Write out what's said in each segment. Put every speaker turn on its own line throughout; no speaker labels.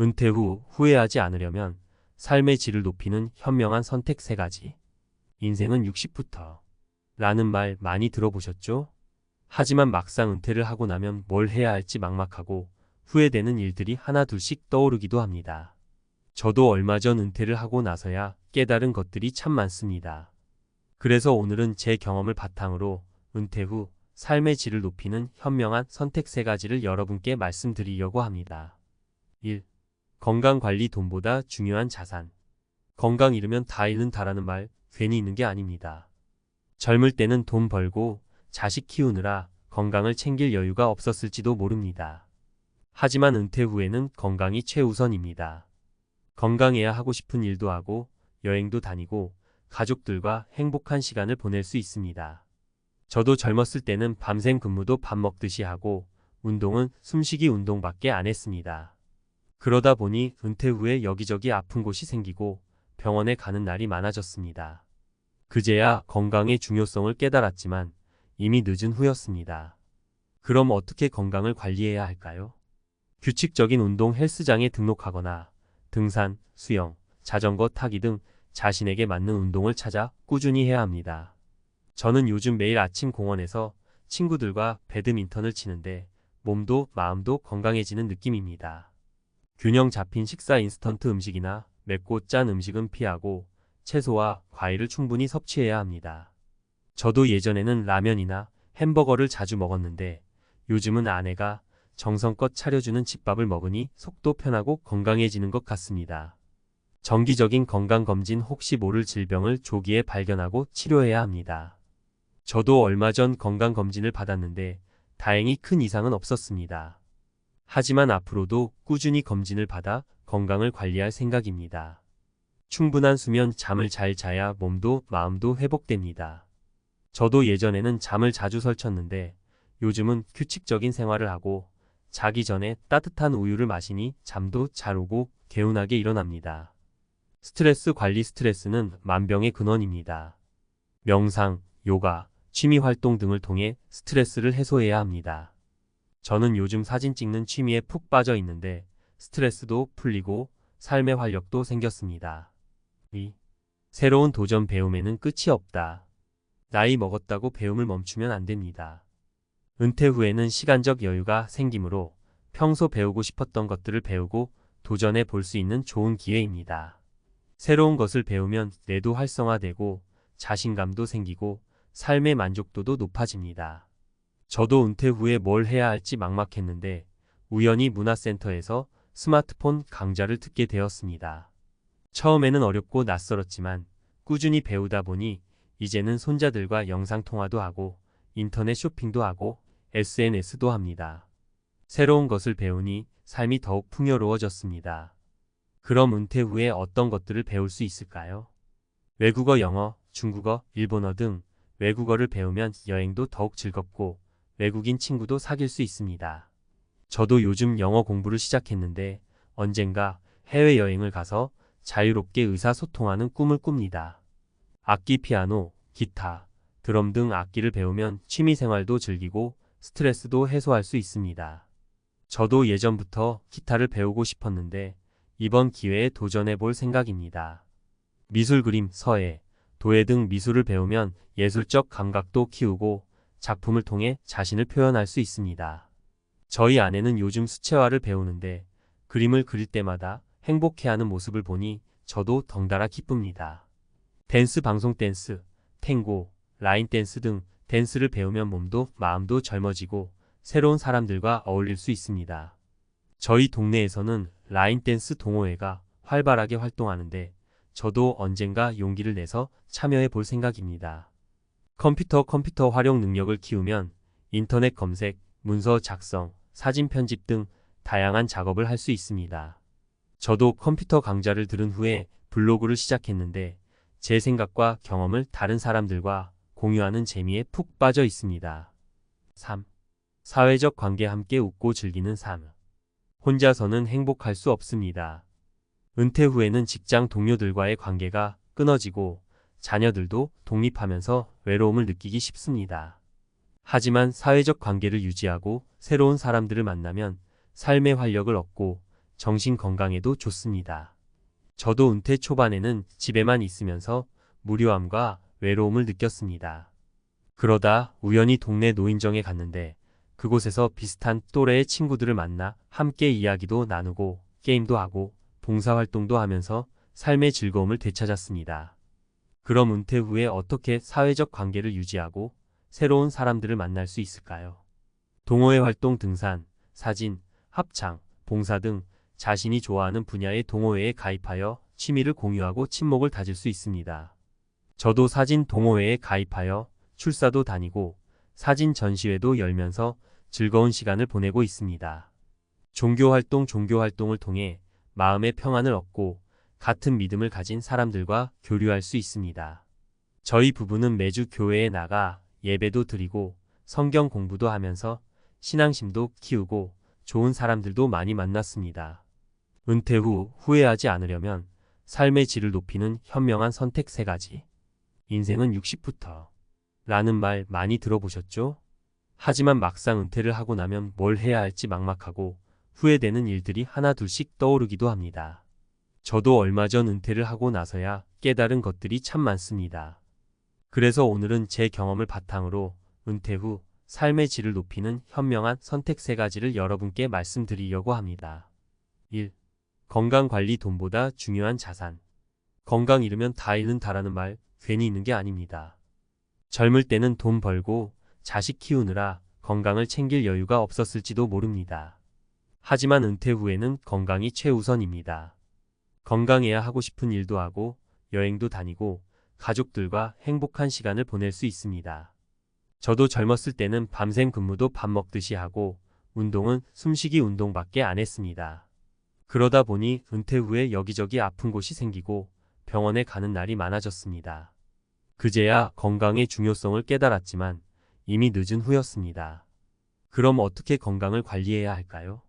은퇴 후 후회하지 않으려면 삶의 질을 높이는 현명한 선택 3가지. 인생은 60부터 라는 말 많이 들어보셨죠? 하지만 막상 은퇴를 하고 나면 뭘 해야 할지 막막하고 후회되는 일들이 하나둘씩 떠오르기도 합니다. 저도 얼마 전 은퇴를 하고 나서야 깨달은 것들이 참 많습니다. 그래서 오늘은 제 경험을 바탕으로 은퇴 후 삶의 질을 높이는 현명한 선택 3가지를 여러분께 말씀드리려고 합니다. 1. 건강관리 돈보다 중요한 자산. 건강 잃으면 다 잃는다라는 말 괜히 있는 게 아닙니다. 젊을 때는 돈 벌고 자식 키우느라 건강을 챙길 여유가 없었을지도 모릅니다. 하지만 은퇴 후에는 건강이 최우선입니다. 건강해야 하고 싶은 일도 하고 여행도 다니고 가족들과 행복한 시간을 보낼 수 있습니다. 저도 젊었을 때는 밤샘 근무도 밥 먹듯이 하고 운동은 숨쉬기 운동밖에 안 했습니다. 그러다 보니 은퇴 후에 여기저기 아픈 곳이 생기고 병원에 가는 날이 많아졌습니다. 그제야 건강의 중요성을 깨달았지만 이미 늦은 후였습니다. 그럼 어떻게 건강을 관리해야 할까요? 규칙적인 운동 헬스장에 등록하거나 등산, 수영, 자전거 타기 등 자신에게 맞는 운동을 찾아 꾸준히 해야 합니다. 저는 요즘 매일 아침 공원에서 친구들과 배드민턴을 치는데 몸도 마음도 건강해지는 느낌입니다. 균형 잡힌 식사 인스턴트 음식이나 맵고 짠 음식은 피하고 채소와 과일을 충분히 섭취해야 합니다. 저도 예전에는 라면이나 햄버거를 자주 먹었는데 요즘은 아내가 정성껏 차려주는 집밥을 먹으니 속도 편하고 건강해지는 것 같습니다. 정기적인 건강검진 혹시 모를 질병을 조기에 발견하고 치료해야 합니다. 저도 얼마 전 건강검진을 받았는데 다행히 큰 이상은 없었습니다. 하지만 앞으로도 꾸준히 검진을 받아 건강을 관리할 생각입니다. 충분한 수면, 잠을 잘 자야 몸도 마음도 회복됩니다. 저도 예전에는 잠을 자주 설쳤는데 요즘은 규칙적인 생활을 하고 자기 전에 따뜻한 우유를 마시니 잠도 잘 오고 개운하게 일어납니다. 스트레스 관리. 스트레스는 만병의 근원입니다. 명상, 요가, 취미 활동 등을 통해 스트레스를 해소해야 합니다. 저는 요즘 사진 찍는 취미에 푹 빠져 있는데 스트레스도 풀리고 삶의 활력도 생겼습니다. 2. 새로운 도전. 배움에는 끝이 없다. 나이 먹었다고 배움을 멈추면 안 됩니다. 은퇴 후에는 시간적 여유가 생기므로 평소 배우고 싶었던 것들을 배우고 도전해 볼 수 있는 좋은 기회입니다. 새로운 것을 배우면 뇌도 활성화되고 자신감도 생기고 삶의 만족도도 높아집니다. 저도 은퇴 후에 뭘 해야 할지 막막했는데 우연히 문화센터에서 스마트폰 강좌를 듣게 되었습니다. 처음에는 어렵고 낯설었지만 꾸준히 배우다 보니 이제는 손자들과 영상통화도 하고 인터넷 쇼핑도 하고 SNS도 합니다. 새로운 것을 배우니 삶이 더욱 풍요로워졌습니다. 그럼 은퇴 후에 어떤 것들을 배울 수 있을까요? 외국어, 영어, 중국어, 일본어 등 외국어를 배우면 여행도 더욱 즐겁고 외국인 친구도 사귈 수 있습니다. 저도 요즘 영어 공부를 시작했는데 언젠가 해외여행을 가서 자유롭게 의사소통하는 꿈을 꿉니다. 악기, 피아노, 기타, 드럼 등 악기를 배우면 취미생활도 즐기고 스트레스도 해소할 수 있습니다. 저도 예전부터 기타를 배우고 싶었는데 이번 기회에 도전해 볼 생각입니다. 미술, 그림, 서예, 도예 등 미술을 배우면 예술적 감각도 키우고 작품을 통해 자신을 표현할 수 있습니다. 저희 아내는 요즘 수채화를 배우는데 그림을 그릴 때마다 행복해하는 모습을 보니 저도 덩달아 기쁩니다. 댄스, 방송 댄스, 탱고, 라인 댄스 등 댄스를 배우면 몸도 마음도 젊어지고 새로운 사람들과 어울릴 수 있습니다. 저희 동네에서는 라인 댄스 동호회가 활발하게 활동하는데 저도 언젠가 용기를 내서 참여해 볼 생각입니다. 컴퓨터 활용 능력을 키우면 인터넷 검색, 문서 작성, 사진 편집 등 다양한 작업을 할 수 있습니다. 저도 컴퓨터 강좌를 들은 후에 블로그를 시작했는데 제 생각과 경험을 다른 사람들과 공유하는 재미에 푹 빠져 있습니다. 3. 사회적 관계. 함께 웃고 즐기는 삶. 혼자서는 행복할 수 없습니다. 은퇴 후에는 직장 동료들과의 관계가 끊어지고 자녀들도 독립하면서 외로움을 느끼기 쉽습니다. 하지만 사회적 관계를 유지하고 새로운 사람들을 만나면 삶의 활력을 얻고 정신 건강에도 좋습니다. 저도 은퇴 초반에는 집에만 있으면서 무료함과 외로움을 느꼈습니다. 그러다 우연히 동네 노인정에 갔는데 그곳에서 비슷한 또래의 친구들을 만나 함께 이야기도 나누고 게임도 하고 봉사활동도 하면서 삶의 즐거움을 되찾았습니다. 그럼 은퇴 후에 어떻게 사회적 관계를 유지하고 새로운 사람들을 만날 수 있을까요? 동호회 활동, 등산, 사진, 합창, 봉사 등 자신이 좋아하는 분야의 동호회에 가입하여 취미를 공유하고 친목을 다질 수 있습니다. 저도 사진 동호회에 가입하여 출사도 다니고 사진 전시회도 열면서 즐거운 시간을 보내고 있습니다. 종교 활동을 통해 마음의 평안을 얻고 같은 믿음을 가진 사람들과 교류할 수 있습니다. 저희 부부는 매주 교회에 나가 예배도 드리고 성경 공부도 하면서 신앙심도 키우고 좋은 사람들도 많이 만났습니다. 은퇴 후 후회하지 않으려면 삶의 질을 높이는 현명한 선택 3가지. 인생은 60부터 라는 말 많이 들어보셨죠? 하지만 막상 은퇴를 하고 나면 뭘 해야 할지 막막하고 후회되는 일들이 하나둘씩 떠오르기도 합니다. 저도 얼마 전 은퇴를 하고 나서야 깨달은 것들이 참 많습니다. 그래서 오늘은 제 경험을 바탕으로 은퇴 후 삶의 질을 높이는 현명한 선택 3가지를 여러분께 말씀드리려고 합니다. 1. 건강관리. 돈보다 중요한 자산. 건강 잃으면 다 잃는다라는 말 괜히 있는 게 아닙니다. 젊을 때는 돈 벌고 자식 키우느라 건강을 챙길 여유가 없었을지도 모릅니다. 하지만 은퇴 후에는 건강이 최우선입니다. 건강해야 하고 싶은 일도 하고 여행도 다니고 가족들과 행복한 시간을 보낼 수 있습니다. 저도 젊었을 때는 밤샘 근무도 밥 먹듯이 하고 운동은 숨쉬기 운동밖에 안 했습니다. 그러다 보니 은퇴 후에 여기저기 아픈 곳이 생기고 병원에 가는 날이 많아졌습니다. 그제야 건강의 중요성을 깨달았지만 이미 늦은 후였습니다. 그럼 어떻게 건강을 관리해야 할까요?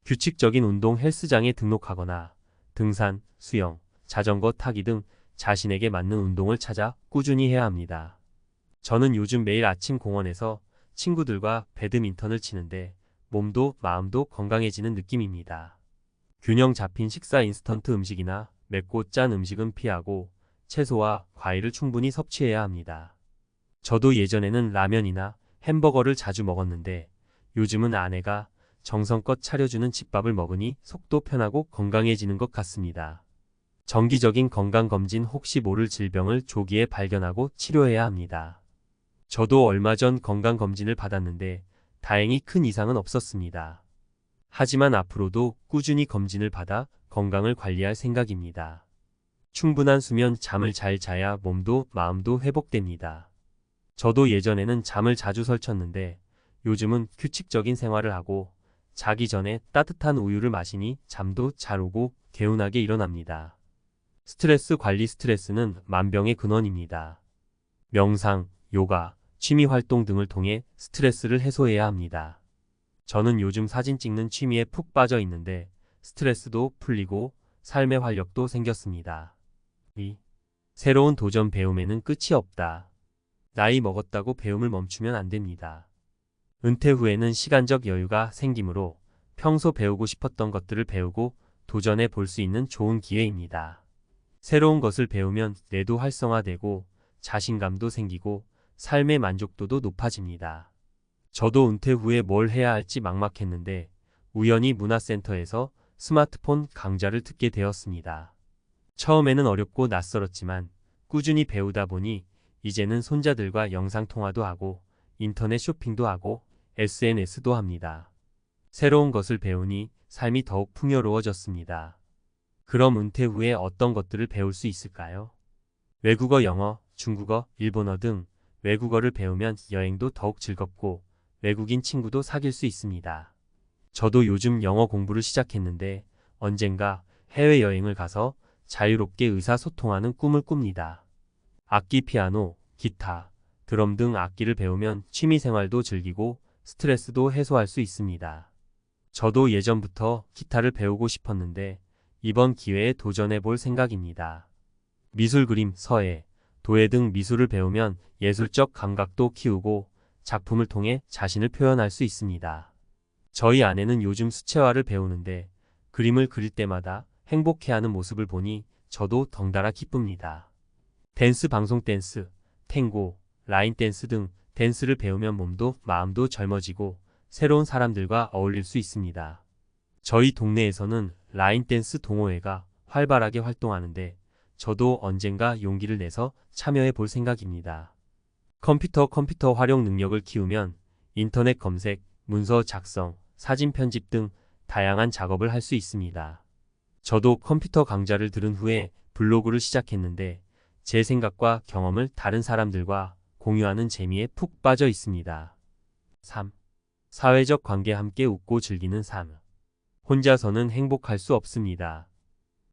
규칙적인 운동 헬스장에 등록하거나 등산, 수영, 자전거 타기 등 자신에게 맞는 운동을 찾아 꾸준히 해야 합니다. 저는 요즘 매일 아침 공원에서 친구들과 배드민턴을 치는데 몸도 마음도 건강해지는 느낌입니다. 균형 잡힌 식사, 인스턴트 음식이나 맵고 짠 음식은 피하고 채소와 과일을 충분히 섭취해야 합니다. 저도 예전에는 라면이나 햄버거를 자주 먹었는데 요즘은 아내가 정성껏 차려주는 집밥을 먹으니 속도 편하고 건강해지는 것 같습니다. 정기적인 건강검진, 혹시 모를 질병을 조기에 발견하고 치료해야 합니다. 저도 얼마 전 건강검진을 받았는데 다행히 큰 이상은 없었습니다. 하지만 앞으로도 꾸준히 검진을 받아 건강을 관리할 생각입니다. 충분한 수면, 잠을 잘 자야 몸도 마음도 회복됩니다. 저도 예전에는 잠을 자주 설쳤는데 요즘은 규칙적인 생활을 하고 자기 전에 따뜻한 우유를 마시니 잠도 잘 오고 개운하게 일어납니다. 스트레스 관리. 스트레스는 만병의 근원입니다. 명상, 요가, 취미 활동 등을 통해 스트레스를 해소해야 합니다. 저는 요즘 사진 찍는 취미에 푹 빠져 있는데 스트레스도 풀리고 삶의 활력도 생겼습니다. 2. 새로운 도전. 배움에는 끝이 없다. 나이 먹었다고 배움을 멈추면 안 됩니다. 은퇴 후에는 시간적 여유가 생기므로 평소 배우고 싶었던 것들을 배우고 도전해 볼 수 있는 좋은 기회입니다. 새로운 것을 배우면 뇌도 활성화되고 자신감도 생기고 삶의 만족도도 높아집니다. 저도 은퇴 후에 뭘 해야 할지 막막했는데 우연히 문화센터에서 스마트폰 강좌를 듣게 되었습니다. 처음에는 어렵고 낯설었지만 꾸준히 배우다 보니 이제는 손자들과 영상통화도 하고 인터넷 쇼핑도 하고 SNS도 합니다. 새로운 것을 배우니 삶이 더욱 풍요로워졌습니다. 그럼 은퇴 후에 어떤 것들을 배울 수 있을까요? 외국어, 영어, 중국어, 일본어 등 외국어를 배우면 여행도 더욱 즐겁고 외국인 친구도 사귈 수 있습니다. 저도 요즘 영어 공부를 시작했는데 언젠가 해외여행을 가서 자유롭게 의사소통하는 꿈을 꿉니다. 악기, 피아노, 기타, 드럼 등 악기를 배우면 취미생활도 즐기고 스트레스도 해소할 수 있습니다. 저도 예전부터 기타를 배우고 싶었는데 이번 기회에 도전해 볼 생각입니다. 미술, 그림, 서예, 도예 등 미술을 배우면 예술적 감각도 키우고 작품을 통해 자신을 표현할 수 있습니다. 저희 아내는 요즘 수채화를 배우는데 그림을 그릴 때마다 행복해하는 모습을 보니 저도 덩달아 기쁩니다. 댄스 방송 댄스, 탱고, 라인 댄스 등 댄스를 배우면 몸도 마음도 젊어지고 새로운 사람들과 어울릴 수 있습니다. 저희 동네에서는 라인 댄스 동호회가 활발하게 활동하는데 저도 언젠가 용기를 내서 참여해 볼 생각입니다. 컴퓨터 활용 능력을 키우면 인터넷 검색, 문서 작성, 사진 편집 등 다양한 작업을 할 수 있습니다. 저도 컴퓨터 강좌를 들은 후에 블로그를 시작했는데 제 생각과 경험을 다른 사람들과 공유하는 재미에 푹 빠져 있습니다. 3. 사회적 관계 함께 웃고 즐기는 삶. 혼자서는 행복할 수 없습니다.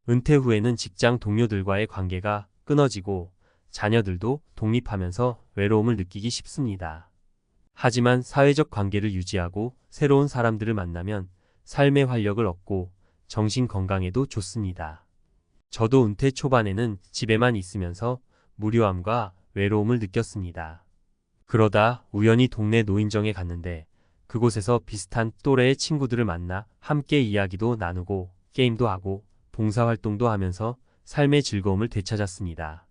은퇴 후에는 직장 동료들과의 관계가 끊어지고 자녀들도 독립하면서 외로움을 느끼기 쉽습니다. 하지만 사회적 관계를 유지하고 새로운 사람들을 만나면 삶의 활력을 얻고 정신 건강에도 좋습니다. 저도 은퇴 초반에는 집에만 있으면서 무료함과 외로움을 느꼈습니다. 그러다 우연히 동네 노인정에 갔는데 그곳에서 비슷한 또래의 친구들을 만나 함께 이야기도 나누고 게임도 하고 봉사활동도 하면서 삶의 즐거움을 되찾았습니다.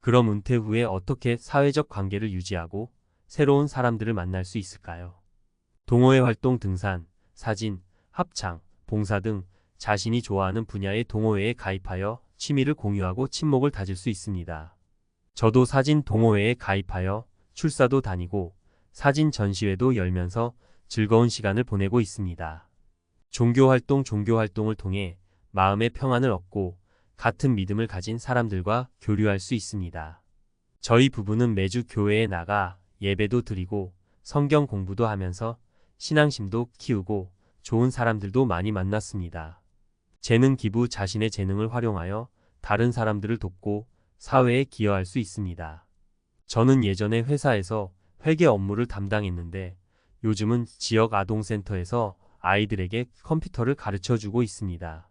그럼 은퇴 후에 어떻게 사회적 관계를 유지하고 새로운 사람들을 만날 수 있을까요? 동호회 활동 등산, 사진, 합창, 봉사 등 자신이 좋아하는 분야의 동호회에 가입하여 취미를 공유하고 친목을 다질 수 있습니다. 저도 사진 동호회에 가입하여 출사도 다니고 사진 전시회도 열면서 즐거운 시간을 보내고 있습니다. 종교 활동을 통해 마음의 평안을 얻고 같은 믿음을 가진 사람들과 교류할 수 있습니다. 저희 부부는 매주 교회에 나가 예배도 드리고 성경 공부도 하면서 신앙심도 키우고 좋은 사람들도 많이 만났습니다. 재능 기부 자신의 재능을 활용하여 다른 사람들을 돕고 사회에 기여할 수 있습니다. 저는 예전에 회사에서 회계 업무를 담당했는데 요즘은 지역 아동센터에서 아이들에게 컴퓨터를 가르쳐주고 있습니다.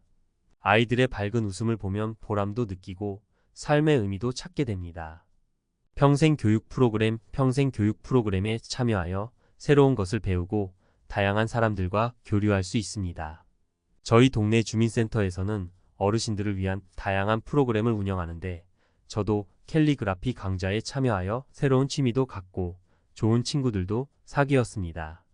아이들의 밝은 웃음을 보면 보람도 느끼고 삶의 의미도 찾게 됩니다. 평생교육 프로그램에 참여하여 새로운 것을 배우고 다양한 사람들과 교류할 수 있습니다. 저희 동네 주민센터에서는 어르신들을 위한 다양한 프로그램을 운영하는데 저도 캘리그라피 강좌에 참여하여 새로운 취미도 갖고 좋은 친구들도 사귀었습니다.